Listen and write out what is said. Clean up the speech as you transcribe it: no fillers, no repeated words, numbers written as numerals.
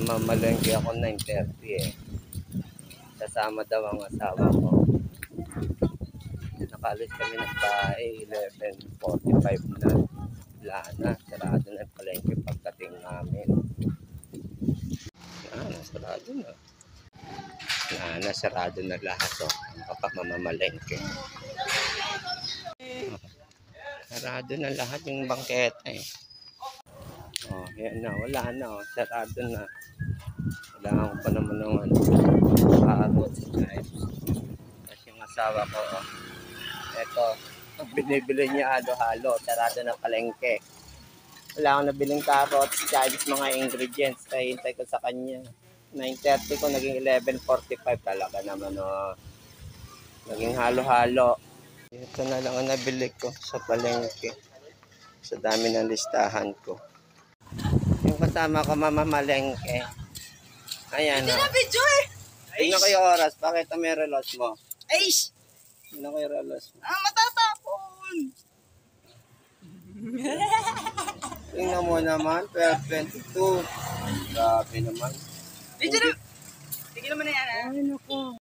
Mamalengke ako 9:30 eh. Kasama daw ang asawa ko. Nakalis kami ng bahay, 11:45 na. Wala na, sarado na yung palengke pagdating namin. Sarado na. Sarado na lahat o. Ang kapamamamalengke. Sarado na lahat yung bangketa eh. Oh, yan na, wala na oh. Sarado na. Kailangan ko pa naman ng carrots, guys. Kasi yung asawa ko oh. Ito, binibili niya halo-halo. Sarado na palengke. Wala akong nabiling carrots, guys, mga ingredients. Kaya hintay ko sa kanya. 9:30 ko, naging 11:45 talaga naman oh. Naging halo-halo. Ito na lang ang nabili ko sa palengke. Sa dami ng listahan ko. Yung kasama ko mamamalengke. Ayan o. Tingnan ko yung oras. Bakit may relos mo? Aish! Tingnan ko yung relos mo. Matatapon! Tingnan mo naman. 12:22. Grabe naman. Video na! Tigil naman na yan ha. Ay naku.